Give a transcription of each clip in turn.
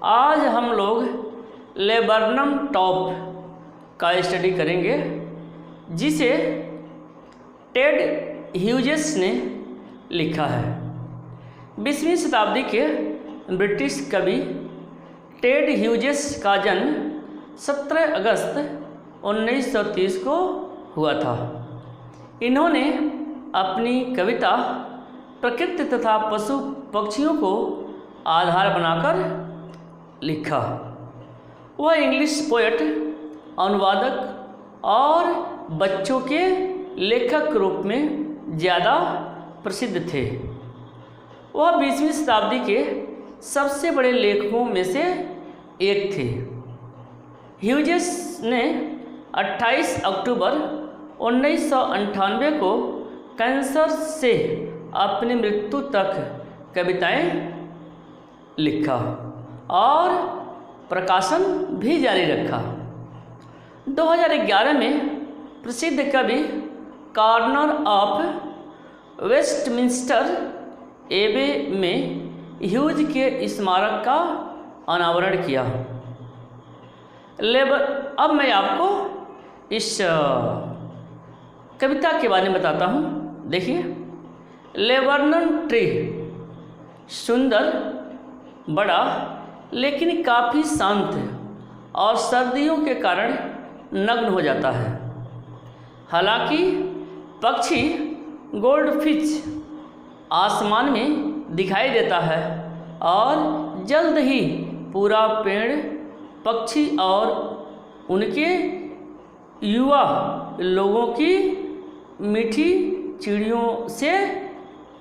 आज हम लोग लेबर्नम टॉप का स्टडी करेंगे, जिसे टेड ह्यूजेस ने लिखा है। 20वीं शताब्दी के ब्रिटिश कवि टेड ह्यूजेस का जन्म 17 अगस्त 1930 को हुआ था। इन्होंने अपनी कविता प्रकृति तथा पशु पक्षियों को आधार बनाकर लिखा। वह इंग्लिश पोएट, अनुवादक और बच्चों के लेखक के रूप में ज़्यादा प्रसिद्ध थे। वह 20वीं शताब्दी के सबसे बड़े लेखकों में से एक थे। ह्यूजेस ने 28 अक्टूबर 1998 को कैंसर से अपनी मृत्यु तक कविताएं लिखा और प्रकाशन भी जारी रखा। 2011 में प्रसिद्ध कवि कॉर्नर ऑफ वेस्टमिंस्टर एबे में ह्यूज के स्मारक का अनावरण किया। अब मैं आपको इस कविता के बारे में बताता हूँ। देखिए, लेबर्नम ट्री सुंदर, बड़ा लेकिन काफ़ी शांत और सर्दियों के कारण नग्न हो जाता है। हालांकि पक्षी गोल्डफिश आसमान में दिखाई देता है और जल्द ही पूरा पेड़ पक्षी और उनके युवा लोगों की मीठी चिड़ियों से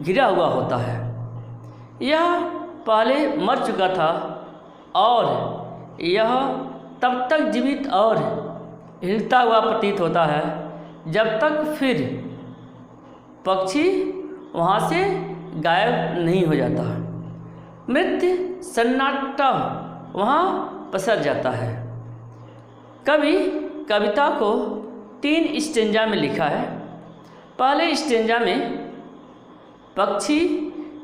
घिरा हुआ होता है। यह पहले मर चुका था और यह तब तक जीवित और हिलता हुआ प्रतीत होता है जब तक फिर पक्षी वहाँ से गायब नहीं हो जाता। मृत्यु सन्नाटा वहाँ पसर जाता है। कवि कविता को 3 स्टेंजा में लिखा है। पहले स्टेंजा में पक्षी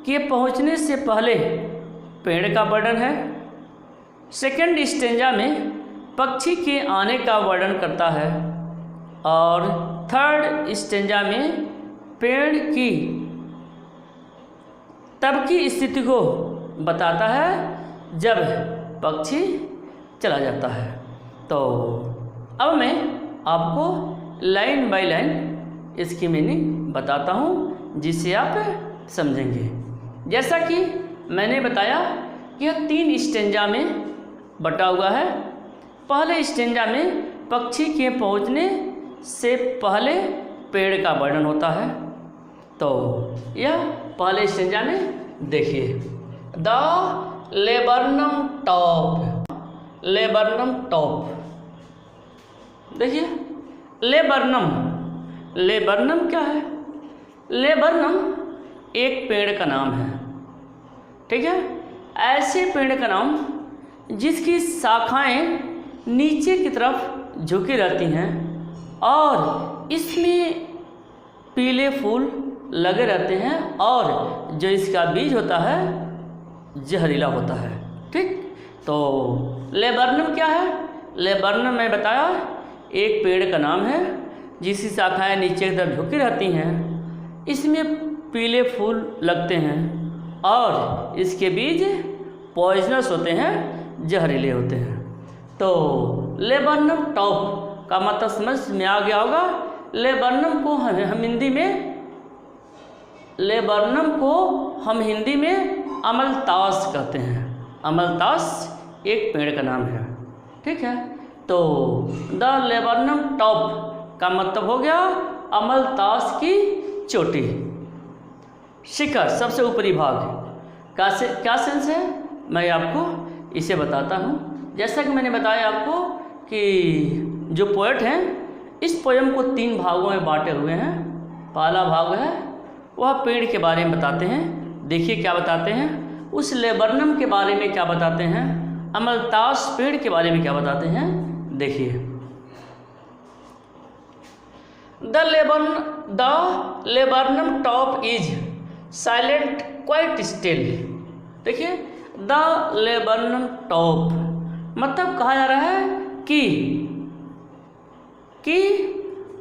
के पहुँचने से पहले पेड़ का वर्णन है। सेकंड स्टेंजा में पक्षी के आने का वर्णन करता है और थर्ड स्टेंजा में पेड़ की तब की स्थिति को बताता है जब पक्षी चला जाता है। तो अब मैं आपको लाइन बाय लाइन इसकी मीनिंग बताता हूँ, जिससे आप समझेंगे। जैसा कि मैंने बताया कि यह 3 स्टेंजा में बटा हुआ है। पहले स्टेंजा में पक्षी के पहुँचने से पहले पेड़ का वर्णन होता है। तो यह पहले स्टेंजा में देखिए, the laburnum top. Laburnum top देखिए, लेबर्नम क्या है? लेबर्नम एक पेड़ का नाम है, ठीक है। ऐसे पेड़ का नाम जिसकी शाखाएं नीचे की तरफ झुकी रहती हैं और इसमें पीले फूल लगे रहते हैं और जो इसका बीज होता है जहरीला होता है, ठीक। तो लेबर्नम क्या है? लेबर्नम मैं बताया एक पेड़ का नाम है जिसकी शाखाएं नीचे की तरफ झुकी रहती हैं, इसमें पीले फूल लगते हैं और इसके बीज पॉइजनस होते हैं, जहरीले होते हैं। तो लेबर्नम टॉप का मतलब समझ में आ गया होगा। लेबर्नम को हम हिंदी में अमलतास कहते हैं। अमलतास एक पेड़ का नाम है, ठीक है। तो द लेबर्नम टॉप का मतलब हो गया अमलतास की चोटी, शिखर, सबसे ऊपरी भाग। क्या सेंस है, मैं आपको इसे बताता हूँ। जैसा कि मैंने बताया आपको कि जो पोएट हैं इस पोएम को 3 भागों में बांटे हुए हैं। पहला भाग है वह पेड़ के बारे में बताते हैं। देखिए क्या बताते हैं, उस लेबर्नम के बारे में क्या बताते हैं, अमलतास पेड़ के बारे में क्या बताते हैं। देखिए, the laburnum top is silent quite still. देखिए, द लेबर्नन टॉप, मतलब कहा जा रहा है कि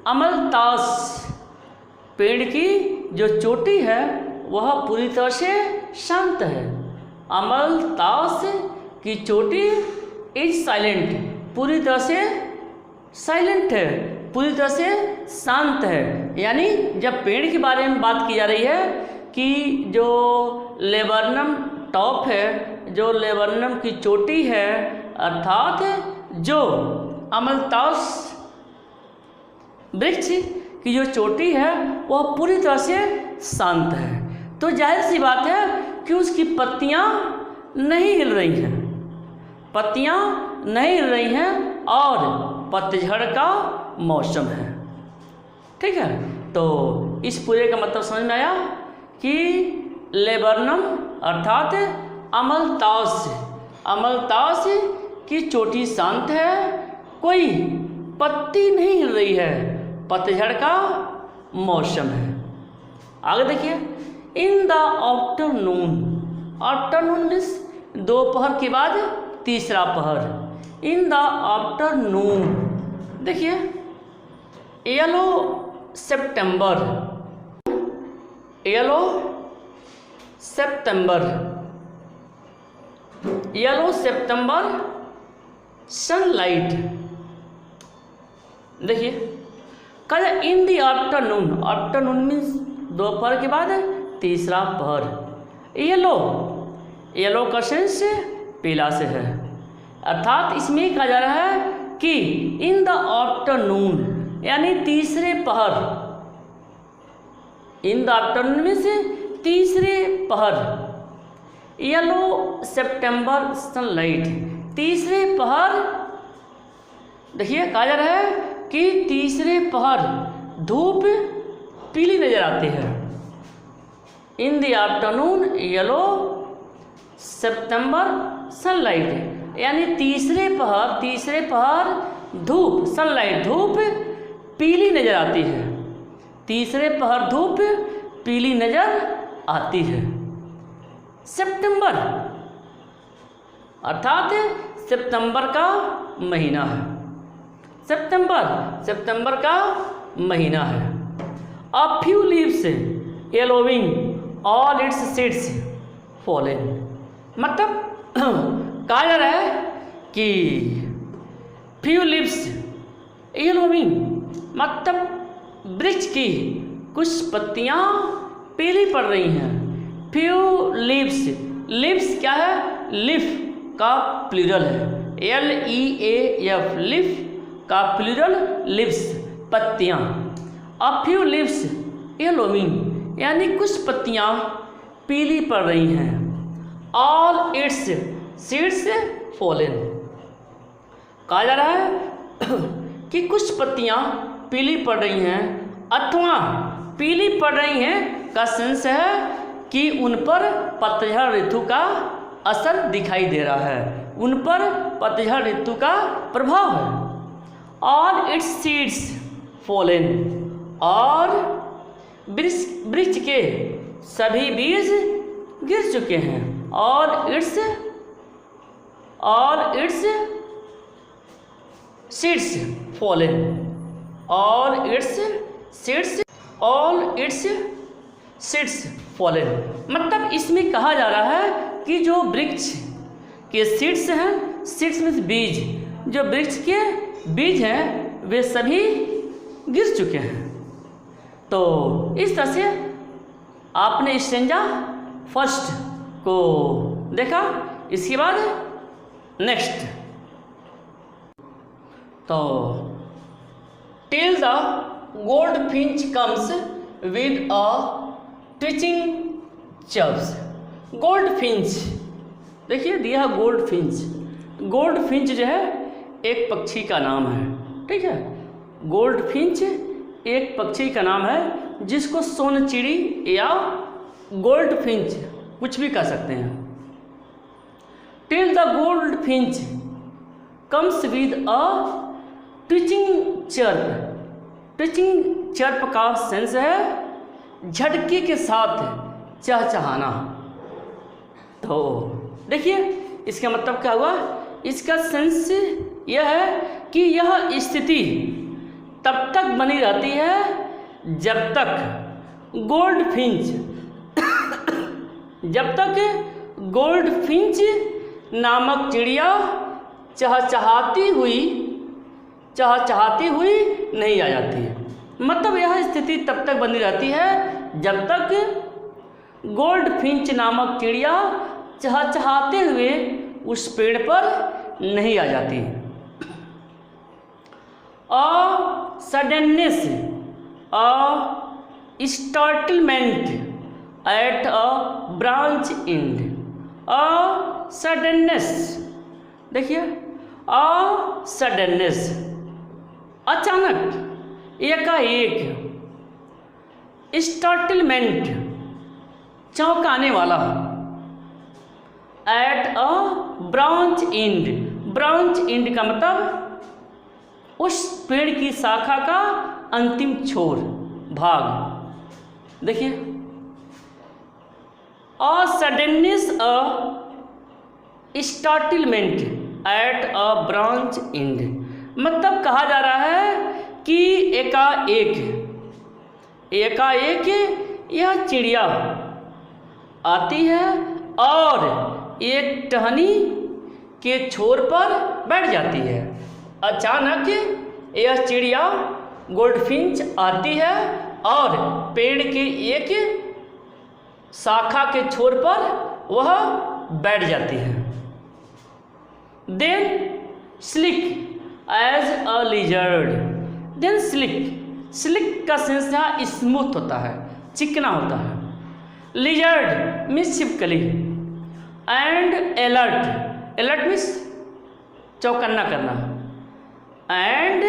अमलतास पेड़ की जो चोटी है वह पूरी तरह से शांत है। अमलतास की चोटी इज साइलेंट, पूरी तरह से साइलेंट है, पूरी तरह से शांत है। यानी जब पेड़ के बारे में बात की जा रही है कि जो लेबर्नम टॉप है, जो लेबर्नम की चोटी है, अर्थात जो अमलतास वृक्ष की जो चोटी है वह पूरी तरह से शांत है, तो जाहिर सी बात है कि उसकी पत्तियां नहीं हिल रही हैं, पत्तियां नहीं हिल रही हैं और पतझड़ का मौसम है। ठीक है, तो इस पूरे का मतलब समझ में आया कि लेबर्नम अर्थात अमलतास की चोटी शांत है, कोई पत्ती नहीं हिल रही है, पतझड़ का मौसम है। आगे देखिए, in the afternoon, afternoon means दोपहर के बाद तीसरा पहर। इन द आफ्टरनून देखिए, येलो सितंबर, येलो सितंबर, येलो सितंबर सनलाइट। देखिए कहा in the afternoon, afternoon means दोपहर के बाद तीसरा पहर। येलो, येलो का सेंस पीला से है, अर्थात इसमें कहा जा रहा है कि इन द आफ्टरनून यानी तीसरे पहर, इन द आफ्टरनून में से तीसरे पहर, येलो सितंबर सनलाइट, तीसरे पहर। देखिए कहा जा रहा है कि तीसरे पहर धूप पीली नजर आती है। In the afternoon yellow September sunlight, यानी तीसरे पहर धूप, सनलाइट धूप पीली नजर आती है, तीसरे पहर धूप पीली नजर आती है। सितंबर अर्थात सितंबर का महीना है, सितंबर का महीना है। A few leaves yellowing, all its seeds fallen, मतलब कहा जा रहा है कि few leaves yellowing, मतलब वृक्ष की कुछ पत्तियां पीली पड़ रही हैं। few leaves, leaves क्या है? लीफ का प्लूरल है, LEAF, लीफ का प्लूरल लिव्स, पत्तियां। A few leaves yellowing, यानी कुछ पत्तियां पीली पड़ रही हैं। All its seeds fallen, कहा जा रहा है कि कुछ पत्तियां पीली पड़ रही हैं अथवा पीली पड़ रही हैं का सेंस है कि उन पर पतझड़ ऋतु का असर दिखाई दे रहा है, उन पर पतझड़ ऋतु का प्रभाव है। All its seeds fallen, और वृक्ष के सभी बीज गिर चुके हैं। और इट्स सीड्स फॉलन, और इट्स सीड्स फॉलन, मतलब इसमें कहा जा रहा है कि जो वृक्ष के सीड्स हैं, सीड्स मीन्स बीज, जो वृक्ष के बीज हैं वे सभी गिर चुके हैं। तो इस तरह से आपने स्टेंजा फर्स्ट को देखा। इसके बाद नेक्स्ट, तो till the goldfinch comes with a twitching chirps. Goldfinch, देखिए दिया गोल्ड फिंच। गोल्ड फिंच जो है एक पक्षी का नाम है, ठीक है। गोल्ड फिंच एक पक्षी का नाम है जिसको सोन चिड़ी या गोल्ड फिंच कुछ भी कह सकते हैं। Till the goldfinch comes with a twitching chirp. Twitching chirp का सेंस है झटके के साथ चहचहाना। तो देखिए इसका मतलब क्या हुआ, इसका सेंस यह है कि यह स्थिति तब तक बनी रहती है जब तक गोल्डफिंच नामक चिड़िया चहचहाती हुई नहीं आ जाती है। मतलब यह स्थिति तब तक बनी रहती है जब तक गोल्डफिंच नामक चिड़िया चहचहाते हुए उस पेड़ पर नहीं आ जाती। Suddenness, startlement at branch and. Suddenness, देखिए सडननेस अचानक, एकाएक। स्टार्टलमेंट चौंकाने वाला। At branch and, branch and का मतलब उस पेड़ की शाखा का अंतिम छोर, भाग। देखिए suddenness startlement at branch and, मतलब कहा जा रहा है कि एकाएक यह चिड़िया आती है और एक टहनी के छोर पर बैठ जाती है। अचानक यह चिड़िया गोल्डफिंच आती है और पेड़ के एक शाखा के छोर पर वह बैठ जाती है। Then slick as a lizard. Then slick का सेंस यहाँ स्मूथ होता है, चिकना होता है। लिजर्ड मीन्स छिपकली। एंड अलर्ट मीन्स चौकन्ना करना। एंड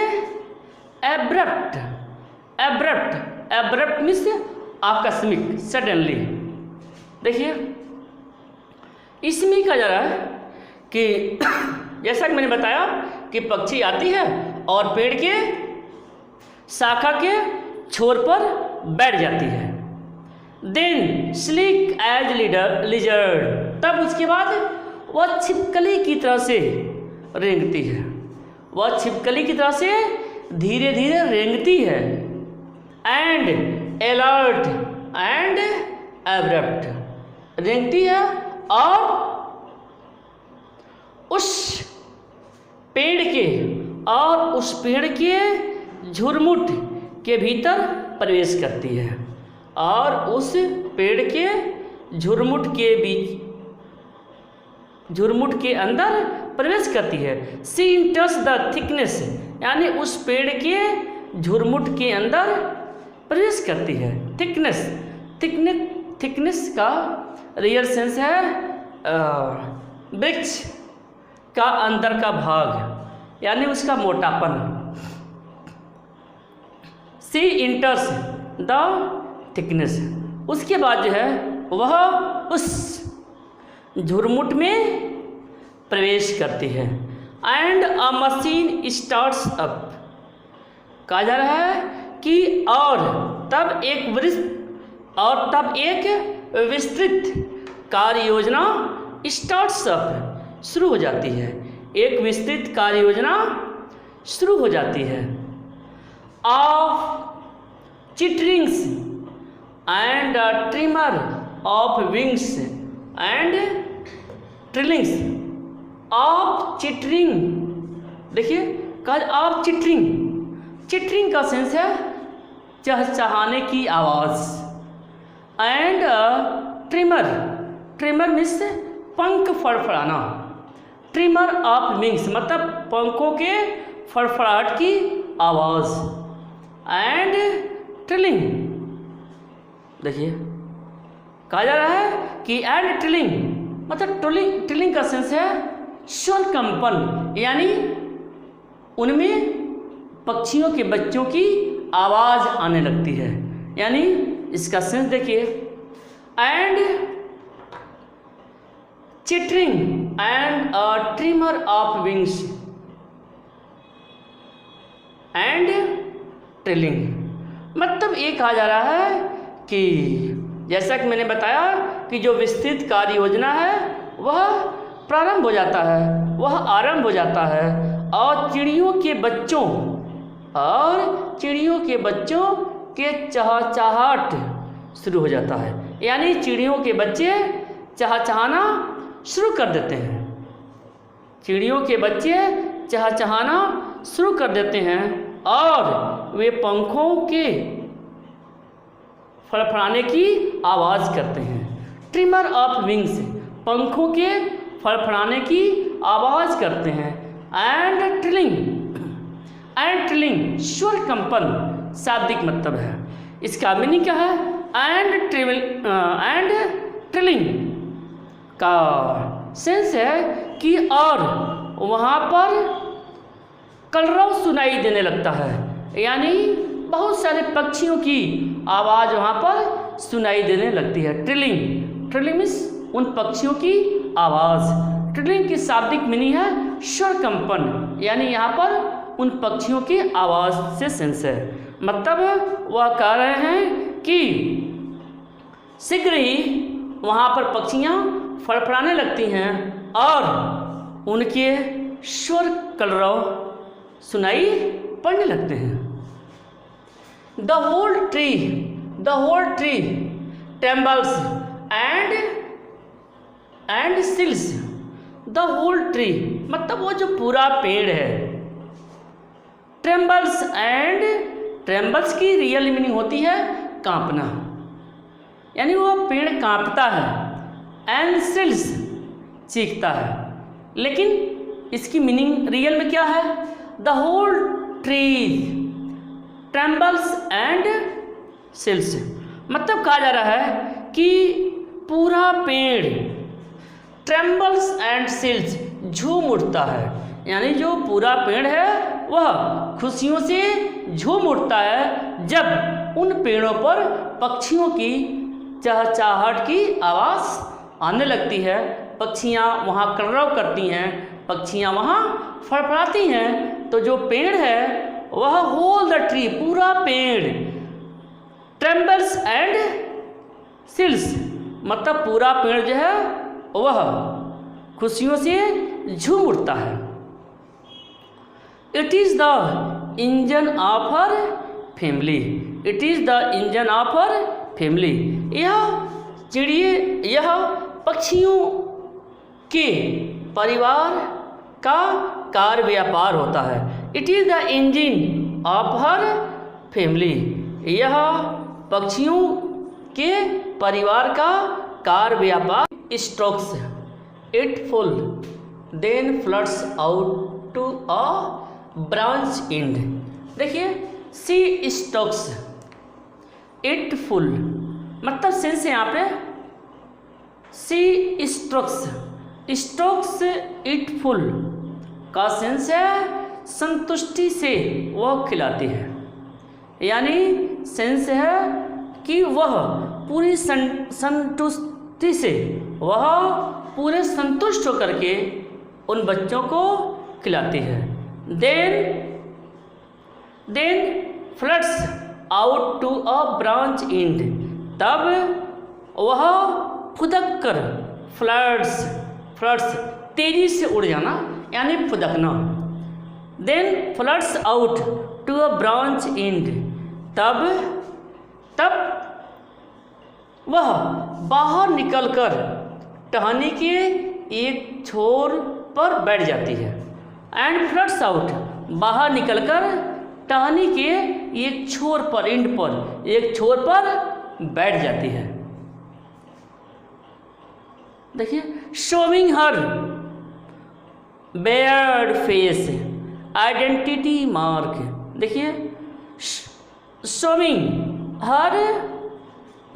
एब्रप्ट मीन्स आकस्मिक, सडनली। देखिए इसमें कहा जा रहा है कि जैसा कि मैंने बताया कि पक्षी आती है और पेड़ के शाखा के छोर पर बैठ जाती है। देन स्लीक एज लिजर्ड, तब उसके बाद वह छिपकली की तरह से रेंगती है। वह छिपकली की तरह से धीरे धीरे रेंगती है। एंड अलर्ट एंड एब्रप्ट, रेंगती है और उस पेड़ के झुरमुट के भीतर प्रवेश करती है और उस पेड़ के झुरमुट के अंदर प्रवेश करती है। सी इंटर्स द थिकनेस, यानी उस पेड़ के झुरमुट के अंदर प्रवेश करती है। थिकनेस का रियल सेंस है वृक्ष का अंदर का भाग, यानी उसका मोटापन। सी इंटर्स द थिकनेस, उसके बाद जो है वह उस झुरमुट में प्रवेश करती है। And a machine starts up, कहा जा रहा है कि और तब एक विस्तृत कार्य योजना स्टार्ट्स अप, शुरू हो जाती है। एक विस्तृत कार्य योजना शुरू हो जाती है। Of चिटरिंग्स and trimmer of wings and trillings. Of chittering, देखिए ऑफ चिटरिंग का सेंस है चहचहाने की आवाज़। एंड ट्रिमर मीन्स पंख फड़फड़ाना। ट्रिमर ऑफ विंग्स मतलब पंखों के फड़फड़ाहट की आवाज़। एंड ट्रिलिंग, देखिए कहा जा रहा है कि एंड ट्रिलिंग मतलब ट्रिलिंग का सेंस है स्वर कंपन, यानी उनमें पक्षियों के बच्चों की आवाज़ आने लगती है। यानी इसका सेंस देखिए, and chittering and a trimmer of wings and trilling, मतलब ये कहा जा रहा है कि जैसा कि मैंने बताया कि जो विस्तृत कार्य योजना है वह प्रारंभ हो जाता है, वह आरंभ हो जाता है और चिड़ियों के बच्चों के चहचहाट शुरू हो जाता है। यानी चिड़ियों के बच्चे चहचहाना शुरू कर देते हैं। चिड़ियों के बच्चे चहचहाना शुरू कर देते हैं और वे पंखों के फड़फड़ाने की आवाज़ करते हैं। ट्रिमर ऑफ विंग्स, पंखों के फड़फड़ाने की आवाज़ करते हैं। एंड ट्रिलिंग स्वर कंपन शाब्दिक मतलब है। इसका मीनिंग क्या है? एंड ट्रिलिंग का सेंस है कि और वहाँ पर कलरव सुनाई देने लगता है, यानी बहुत सारे पक्षियों की आवाज़ वहाँ पर सुनाई देने लगती है। ट्रिलिंग मीन्स उन पक्षियों की आवाज़। ट्रिलिंग की शाब्दिक मीनिंग है स्वर कंपन, यानी यहाँ पर उन पक्षियों की आवाज़ से सेंस है। मतलब वह कह रहे हैं कि शीघ्र ही वहाँ पर पक्षियाँ फड़फड़ाने लगती हैं और उनके स्वर कलरव सुनाई पड़ने लगते हैं। The whole tree trembles and sills। The whole tree मतलब वो जो पूरा पेड़ है। ट्रेम्बल्स की रियल मीनिंग होती है कांपना, यानी वो पेड़ कांपता है। एंड सिल्स चीखता है, लेकिन इसकी मीनिंग रियल में क्या है? The whole tree trembles and thrills, मतलब कहा जा रहा है कि पूरा पेड़ ट्रेम्बल्स एंड सिल्स झूम उठता है, यानी जो पूरा पेड़ है वह खुशियों से झूम उठता है जब उन पेड़ों पर पक्षियों की चहचहाहट की आवाज़ आने लगती है। पक्षियाँ वहाँ कलरव करती हैं, पक्षियाँ वहाँ फड़फड़ाती हैं, तो जो पेड़ है वह होल द ट्री पूरा पेड़ ट्रेम्बल्स एंड सिल्स मतलब पूरा पेड़ जो है वह खुशियों से झूम उठता है। It is the engine of her family. It is the engine of her family. यह पक्षियों के परिवार का कार व्यापार होता है। It is the engine of her family. यह पक्षियों के परिवार का कार व्यापार। Strokes it full then floods out to a branch end. देखिए सी स्टॉक्स इट फुल मतलब सेंस है यहाँ पे सी स्ट्रोक्स इट फुल का सेंस है संतुष्टि से वह खिलाती है, यानी सेंस है कि वह पूरी संतुष्टि से वह पूरे संतुष्ट होकर के उन बच्चों को खिलाती है। Then floods out to a branch and तब वह फुदक कर फ्लड्स तेजी से उड़ जाना यानी फुदकना। Then floods out to a branch and तब वह बाहर निकलकर टहनी के एक छोर पर बैठ जाती है। एंड फ्लड्स आउट बाहर निकलकर टहनी के एक छोर पर एंड पर एक छोर पर बैठ जाती है। देखिए showing her bared face identity mark. देखिए शोविंग हर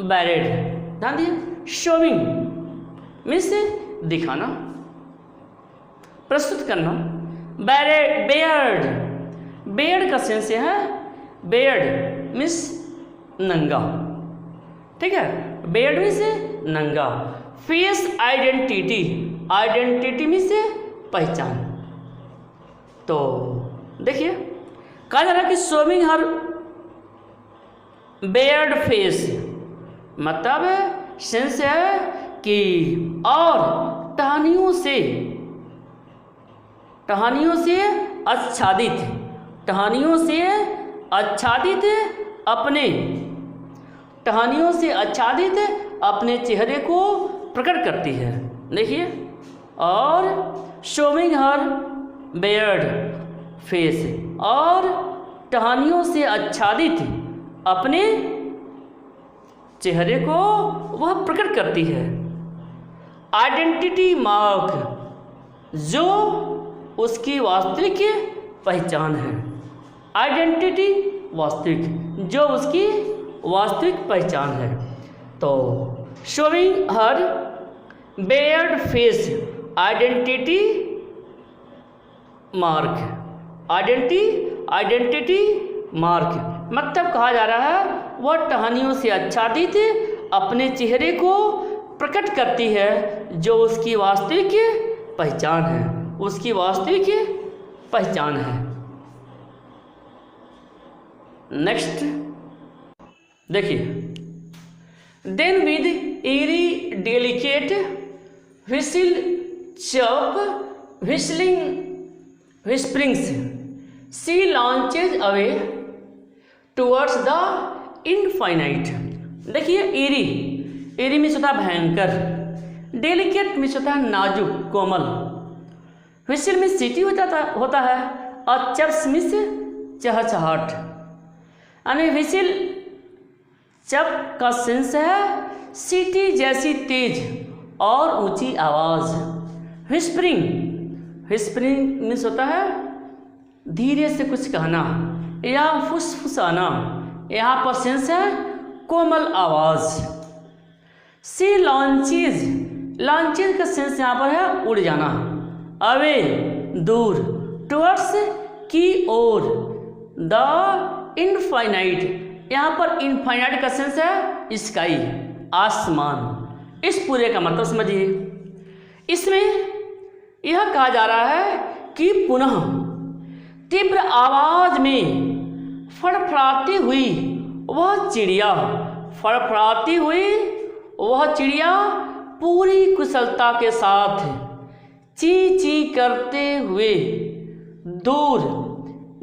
बैरेड, ध्यान दिए शोविंग मीन्स दिखाना, प्रस्तुत करना। बेयर्ड का सेंस है बेयर्ड मीन्स नंगा, ठीक है, बेयर्ड मीन्स नंगा। फेस आइडेंटिटी मीन्स पहचान। तो देखिए कहा जा रहा है कि शोविंग हर बेयर्ड फेस मतलब सेंस है कि और टहनियों से आच्छादित अपने चेहरे को प्रकट करती है। देखिए, और शोविंग हर बेयर्ड फेस, और टहनियों से आच्छादित अपने चेहरे को वह प्रकट करती है। आइडेंटिटी मार्क, जो उसकी वास्तविक पहचान है। आइडेंटिटी वास्तविक, जो उसकी वास्तविक पहचान है। तो showing her bared face identity mark, identity mark मतलब कहा जा रहा है वह टहनियों से आच्छादित अपने चेहरे को प्रकट करती है, जो उसकी वास्तविक पहचान है, उसकी वास्तविक पहचान है। नेक्स्ट देखिए, then with eerie delicate whistle chirp whisperings she launches away towards the infinite। देखिए, eerie में होता भयंकर, डेलिकेट में होता है नाजुक कोमल, व्हिसिल में सीटी होता है, और चप्स में से चहचहाट, यानी व्हिसिल चप का सेंस है सीटी जैसी तेज और ऊंची आवाज। व्हिस्परिंग मीन्स होता है धीरे से कुछ कहना या फुसफुसाना, यहाँ पर सेंस है कोमल आवाज। सी लॉन्चेज का सेंस यहाँ पर है उड़ जाना, अवे दूर, टुवर्ड्स की ओर, द इनफाइनाइट, यहाँ पर इनफाइनाइट का सेंस है स्काई, आसमान। इस पूरे का मतलब समझिए, इसमें यह कहा जा रहा है कि पुनः तीव्र आवाज में फड़फड़ाती हुई वह चिड़िया पूरी कुशलता के साथ ची ची करते हुए दूर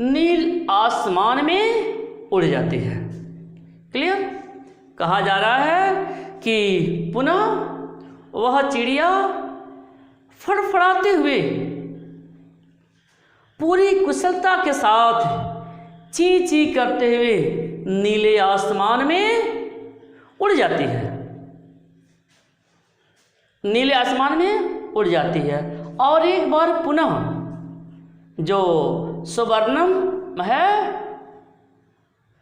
नील आसमान में उड़ जाती है। क्लियर? कहा जा रहा है कि पुनः वह चिड़िया फड़फड़ाते हुए पूरी कुशलता के साथ ची ची करते हुए नीले आसमान में उड़ जाती है, नीले आसमान में उड़ जाती है। और एक बार पुनः जो सुवर्णम है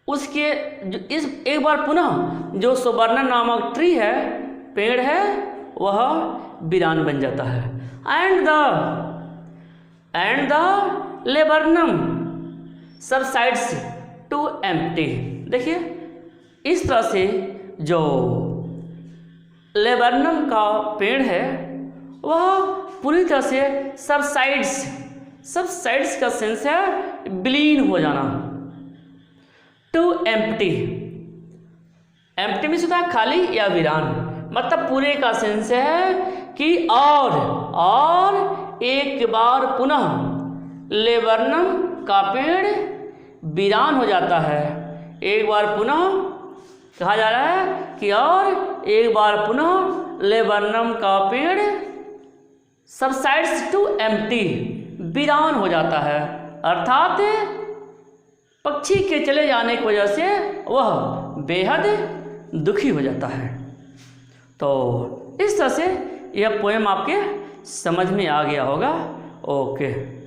उसके एक बार पुनः जो सुवर्णम नामक ट्री है, पेड़ है, वह वीरान बन जाता है। And the laburnum subsides to empty. देखिए, इस तरह से जो लेबरनम का पेड़ है वह पूरी तरह से सबसाइड्स का सेंस है विलीन हो जाना। टू एम्प्टी में होता है खाली या वीरान, मतलब पूरे का सेंस है कि और एक बार पुनः लेबरनम का पेड़ वीरान हो जाता है। एक बार पुनः कहा जा रहा है कि और एक बार पुनः लेबरनम का पेड़ सबसाइड्स टू एम्प्टी, वीरान हो जाता है, अर्थात पक्षी के चले जाने की वजह से वह बेहद दुखी हो जाता है। तो इस तरह से यह पोएम आपके समझ में आ गया होगा। ओके।